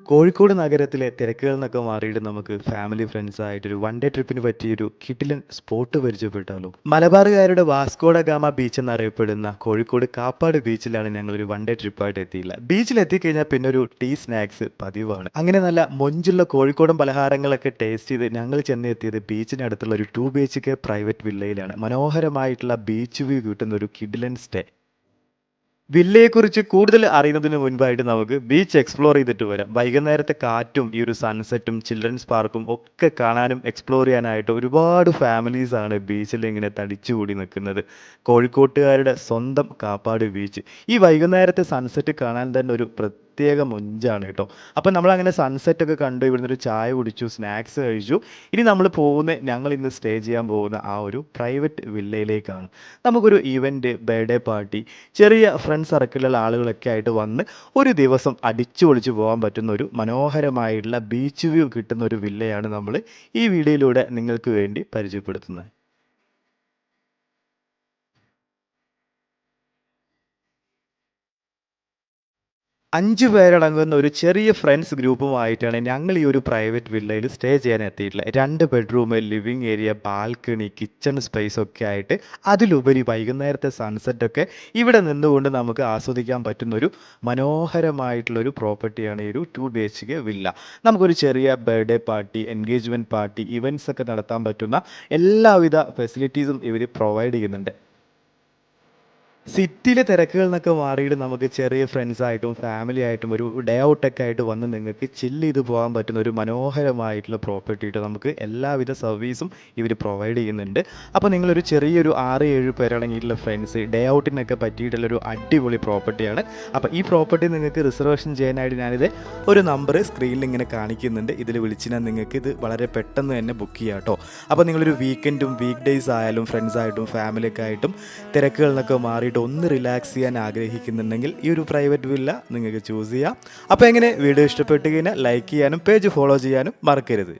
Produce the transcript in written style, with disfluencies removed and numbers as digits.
കോഴിക്കോട് നഗരത്തിലെ തിരക്കുകളിൽ നിന്നൊക്കെ മാറിയിട്ട് നമുക്ക് ഫാമിലി ഫ്രണ്ട്സായിട്ടൊരു വൺ ഡേ ട്രിപ്പിന് പറ്റിയൊരു കിടിലൻ സ്പോട്ട് പരിചയപ്പെട്ടാലോ? മലബാറുകാരുടെ വാസ്കോഡ ഗാമ ബീച്ച് എന്നറിയപ്പെടുന്ന കോഴിക്കോട് കാപ്പാട് ബീച്ചിലാണ് ഞങ്ങളൊരു വൺ ഡേ ട്രിപ്പായിട്ട് എത്തിയില്ല. ബീച്ചിൽ എത്തിക്കഴിഞ്ഞാൽ പിന്നെ ഒരു ടീ സ്നാക്സ് പതിവാണ്. അങ്ങനെ നല്ല മൊഞ്ചുള്ള കോഴിക്കോടൻ പലഹാരങ്ങളൊക്കെ ടേസ്റ്റ് ചെയ്ത് ഞങ്ങൾ ചെന്നെത്തിയത് ബീച്ചിനടുത്തുള്ള ഒരു 2 BHK പ്രൈവറ്റ് വില്ലയിലാണ്. മനോഹരമായിട്ടുള്ള ബീച്ച് വ്യൂ കിട്ടുന്ന ഒരു കിടിലൻ സ്റ്റേ. വില്ലയെക്കുറിച്ച് കൂടുതൽ അറിയുന്നതിന് മുൻപായിട്ട് നമുക്ക് ബീച്ച് എക്സ്പ്ലോർ ചെയ്തിട്ട് വരാം. വൈകുന്നേരത്തെ കാറ്റും ഈ ഒരു സൺസെറ്റും ചിൽഡ്രൻസ് പാർക്കും ഒക്കെ കാണാനും എക്സ്പ്ലോർ ചെയ്യാനായിട്ട് ഒരുപാട് ഫാമിലീസാണ് ബീച്ചിൽ ഇങ്ങനെ തടിച്ചുകൂടി നിൽക്കുന്നത്. കോഴിക്കോട്ടുകാരുടെ സ്വന്തം കാപ്പാട് ബീച്ച്. ഈ വൈകുന്നേരത്തെ സൺസെറ്റ് കാണാൻ തന്നെ ഒരു പ്രത്യേക മൊഞ്ചാണ് കേട്ടോ. അപ്പം നമ്മളങ്ങനെ സൺസെറ്റൊക്കെ കണ്ടു, ഇവിടുന്ന് ഒരു ചായ കുടിച്ചു, സ്നാക്സ് കഴിച്ചു. ഇനി നമ്മൾ ഞങ്ങൾ ഇന്ന് സ്റ്റേ ചെയ്യാൻ പോകുന്ന ആ ഒരു പ്രൈവറ്റ് വില്ലയിലേക്കാണ്. നമുക്കൊരു ഇവൻറ്റ്, ബർത്ത്ഡേ പാർട്ടി, ചെറിയ ഫ്രണ്ട് സർക്കിളിലുള്ള ആളുകളൊക്കെ ആയിട്ട് വന്ന് ഒരു ദിവസം അടിച്ചു പൊളിച്ച് പോകാൻ പറ്റുന്ന ഒരു മനോഹരമായിട്ടുള്ള ബീച്ച് വ്യൂ കിട്ടുന്ന ഒരു വില്ലയാണ് നമ്മൾ ഈ വീഡിയോയിലൂടെ നിങ്ങൾക്ക് വേണ്ടി പരിചയപ്പെടുത്തുന്നത്. 5 പേരടങ്ങുന്ന ഒരു ചെറിയ ഫ്രണ്ട്സ് ഗ്രൂപ്പുമായിട്ടാണ് ഞങ്ങൾ ഈ ഒരു പ്രൈവറ്റ് വില്ലയിൽ സ്റ്റേ ചെയ്യാൻ എത്തിയിട്ടുള്ളത്. 2 bedroom, living area, balcony, kitchen space ഒക്കെ ആയിട്ട് അതിലുപരി വൈകുന്നേരത്തെ സൺസെറ്റൊക്കെ ഇവിടെ നിന്നുകൊണ്ട് നമുക്ക് ആസ്വദിക്കാൻ പറ്റുന്നൊരു മനോഹരമായിട്ടുള്ളൊരു പ്രോപ്പർട്ടിയാണ് ഈ ഒരു 2 BHK വില്ല. നമുക്കൊരു ചെറിയ birthday party, engagement party, events ഒക്കെ നടത്താൻ പറ്റുന്ന എല്ലാവിധ ഫെസിലിറ്റീസും ഇവർ പ്രൊവൈഡ് ചെയ്യുന്നുണ്ട്. സിറ്റിയിലെ തിരക്കുകളിൽ നിന്നൊക്കെ മാറിയിട്ട് നമുക്ക് ചെറിയ ഫ്രണ്ട്സായിട്ടും ഫാമിലി ആയിട്ടും ഒരു ഡേ ഔട്ടൊക്കെ ആയിട്ട് വന്ന് നിങ്ങൾക്ക് ചില്ല് ചെയ്ത് പോകാൻ പറ്റുന്ന ഒരു മനോഹരമായിട്ടുള്ള പ്രോപ്പർട്ടി ആയിട്ട് നമുക്ക് എല്ലാവിധ സർവീസും ഇവർ പ്രൊവൈഡ് ചെയ്യുന്നുണ്ട്. അപ്പോൾ നിങ്ങളൊരു ചെറിയൊരു 6-7 പേരടങ്ങിയിട്ടുള്ള ഫ്രണ്ട്സ് ഡേ ഔട്ടിനൊക്കെ പറ്റിയിട്ടുള്ളൊരു അടിപൊളി പ്രോപ്പർട്ടിയാണ്. അപ്പോൾ ഈ പ്രോപ്പർട്ടി നിങ്ങൾക്ക് റിസർവേഷൻ ചെയ്യാനായിട്ട് ഞാനിത് ഒരു നമ്പർ സ്ക്രീനിൽ ഇങ്ങനെ കാണിക്കുന്നുണ്ട്. ഇതിൽ വിളിച്ചാൽ നിങ്ങൾക്ക് ഇത് വളരെ പെട്ടെന്ന് തന്നെ ബുക്ക് ചെയ്യാം കേട്ടോ. അപ്പോൾ നിങ്ങളൊരു വീക്കെൻഡും വീക്ക് ഡേയ്സ് ആയാലും ഫ്രണ്ട്സായിട്ടും ഫാമിലിയൊക്കെ ആയിട്ടും തിരക്കുകളിൽ നിന്നൊക്കെ മാറിയിട്ട് ഒന്ന് റിലാക്സ് ചെയ്യാൻ ആഗ്രഹിക്കുന്നുണ്ടെങ്കിൽ ഈ ഒരു പ്രൈവറ്റ് വില്ല നിങ്ങൾക്ക് ചൂസ് ചെയ്യാം. അപ്പോൾ എങ്ങനെ വീഡിയോ ഇഷ്ടപ്പെട്ട് കഴിഞ്ഞാൽ ലൈക്ക് ചെയ്യാനും പേജ് ഫോളോ ചെയ്യാനും മറക്കരുത്.